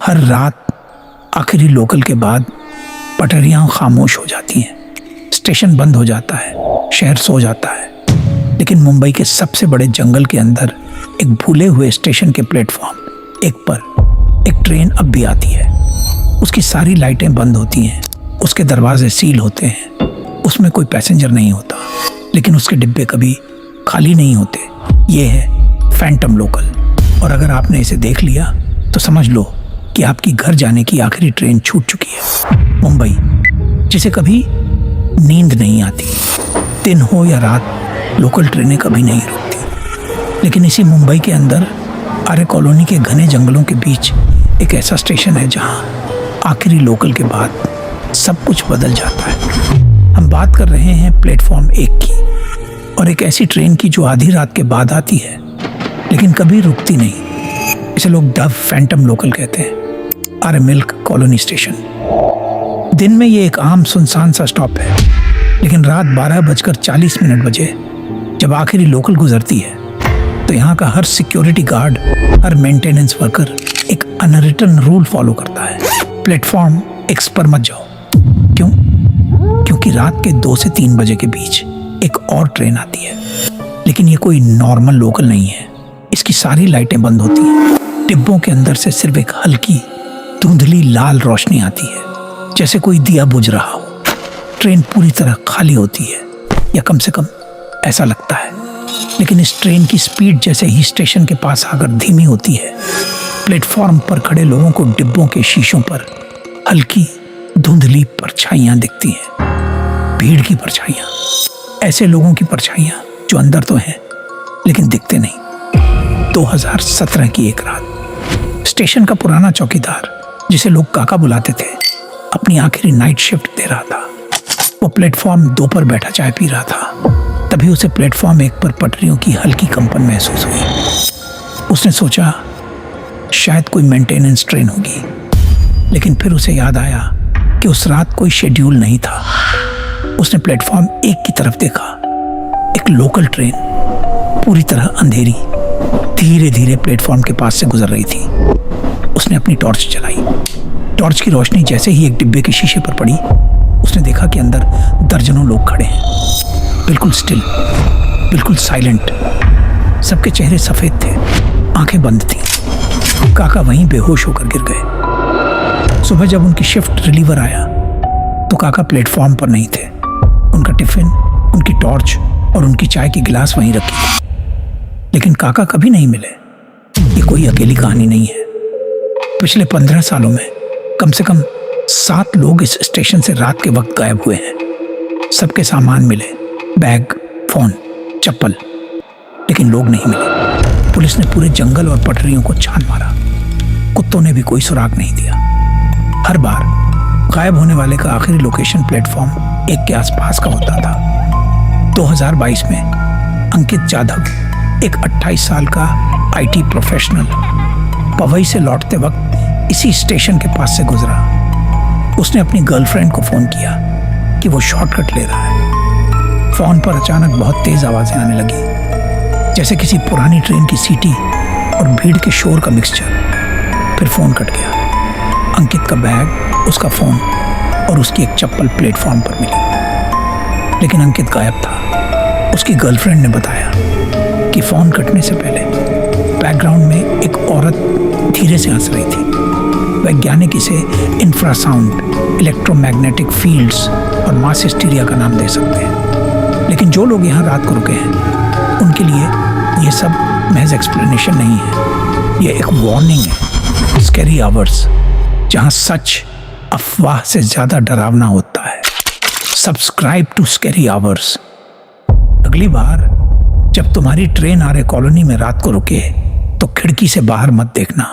हर रात आखिरी लोकल के बाद पटरियां खामोश हो जाती हैं, स्टेशन बंद हो जाता है, शहर सो जाता है। लेकिन मुंबई के सबसे बड़े जंगल के अंदर एक भूले हुए स्टेशन के प्लेटफॉर्म एक पर एक ट्रेन अब भी आती है। उसकी सारी लाइटें बंद होती हैं, उसके दरवाजे सील होते हैं, उसमें कोई पैसेंजर नहीं होता, लेकिन उसके डिब्बे कभी खाली नहीं होते। ये है फैंटम लोकल। और अगर आपने इसे देख लिया तो समझ लो कि आपकी घर जाने की आखिरी ट्रेन छूट चुकी है। मुंबई, जिसे कभी नींद नहीं आती, दिन हो या रात, लोकल ट्रेनें कभी नहीं रुकती। लेकिन इसी मुंबई के अंदर आर्य कॉलोनी के घने जंगलों के बीच एक ऐसा स्टेशन है जहां आखिरी लोकल के बाद सब कुछ बदल जाता है। हम बात कर रहे हैं प्लेटफॉर्म 1 की, और एक ऐसी ट्रेन की जो आधी रात के बाद आती है लेकिन कभी रुकती नहीं। इसे लोग डव फैंटम लोकल कहते हैं। आर्य मिल्क कॉलोनी स्टेशन। दिन में ये एक आम सुनसान सा स्टॉप है, लेकिन रात 12:40 बजे जब आखिरी लोकल गुजरती है तो यहाँ का हर सिक्योरिटी गार्ड, हर मेंटेनेंस वर्कर एक अनरिटन रूल फॉलो करता है। प्लेटफॉर्म X पर मत जाओ। क्यों? क्योंकि रात के 2 से 3 बजे के बीच एक और ट्रेन आती है। लेकिन ये कोई नॉर्मल लोकल नहीं है। इसकी सारी लाइटें बंद होती हैं। डिब्बों के अंदर से सिर्फ एक हल्की धुंधली लाल रोशनी आती है, जैसे कोई दिया बुझ रहा हो। ट्रेन पूरी तरह खाली होती है, या कम से कम ऐसा लगता है। लेकिन इस ट्रेन की स्पीड जैसे ही स्टेशन के पास आकर धीमी होती है, प्लेटफॉर्म पर खड़े लोगों को डिब्बों के शीशों पर हल्की धुंधली परछाइयां दिखती हैं। भीड़ की परछाइयां, ऐसे लोगों की परछाइयां जो अंदर तो हैं लेकिन दिखते नहीं। 2017 की एक रात स्टेशन का पुराना चौकीदार, जिसे लोग काका बुलाते थे, अपनी आखिरी नाइट शिफ्ट दे रहा था। वो प्लेटफॉर्म 2 पर बैठा चाय पी रहा था। तभी उसे प्लेटफॉर्म 1 पर पटरियों की हल्की कंपन महसूस हुई। उसने सोचा शायद कोई मेंटेनेंस ट्रेन होगी, लेकिन फिर उसे याद आया कि उस रात कोई शेड्यूल नहीं था। उसने प्लेटफॉर्म 1 की तरफ देखा। एक लोकल ट्रेन पूरी तरह अंधेरी धीरे धीरे प्लेटफॉर्म के पास से गुजर रही थी। उसने अपनी टॉर्च जलाई। टॉर्च की रोशनी जैसे ही एक डिब्बे के शीशे पर पड़ी, उसने देखा कि अंदर दर्जनों लोग खड़े हैं, बिल्कुल स्टिल, बिल्कुल साइलेंट। सबके चेहरे सफेद थे, आंखें बंद थीं। काका वहीं बेहोश होकर गिर गए। सुबह जब उनकी शिफ्ट रिलीवर आया तो काका प्लेटफॉर्म पर नहीं थे। उनका टिफिन, उनकी टॉर्च और उनकी चाय की गिलास वहीं रखी थी। लेकिन काका कभी नहीं मिले। ये कोई अकेली कहानी नहीं है। पिछले 15 सालों में कम से कम 7 लोग इस स्टेशन से रात के वक्त गायब हुए हैं। सबके सामान मिले, बैग, फोन, चप्पल, लेकिन लोग नहीं मिले। पुलिस ने पूरे जंगल और पटरियों को छान मारा। कुत्तों ने भी कोई सुराग नहीं दिया। हर बार गायब होने वाले का आखिरी लोकेशन प्लेटफॉर्म 1 के आसपास का होता था। 2022 में अंकित जाधव, एक 28 साल का IT प्रोफेशनल, पवई से लौटते वक्त इसी स्टेशन के पास से गुजरा। उसने अपनी गर्लफ्रेंड को फोन किया कि वो शॉर्टकट ले रहा है। फोन पर अचानक बहुत तेज आवाजें आने लगी, जैसे किसी पुरानी ट्रेन की सीटी और भीड़ के शोर का मिक्सचर। फिर फोन कट गया। अंकित का बैग, उसका फोन और उसकी एक चप्पल प्लेटफॉर्म पर मिली, लेकिन अंकित गायब था। उसकी गर्लफ्रेंड ने बताया कि फोन कटने से पहले बैकग्राउंड में एक औरत धीरे से हंस रही थी। वैज्ञानिक इसे इंफ्रासाउंड, इलेक्ट्रोमैग्नेटिक फील्ड्स और मास हिस्टीरिया का नाम दे सकते हैं। लेकिन जो लोग यहाँ रात को रुके हैं, उनके लिए ये सब महज एक्सप्लेनेशन नहीं है। ये एक वार्निंग है। स्कैरी आवर्स, जहाँ सच अफवाह से ज्यादा डरावना होता है। Subscribe to scary hours. अगली बार जब तुम्हारी ट्रेन आर्य कॉलोनी में रात को रुके तो खिड़की से बाहर मत देखना।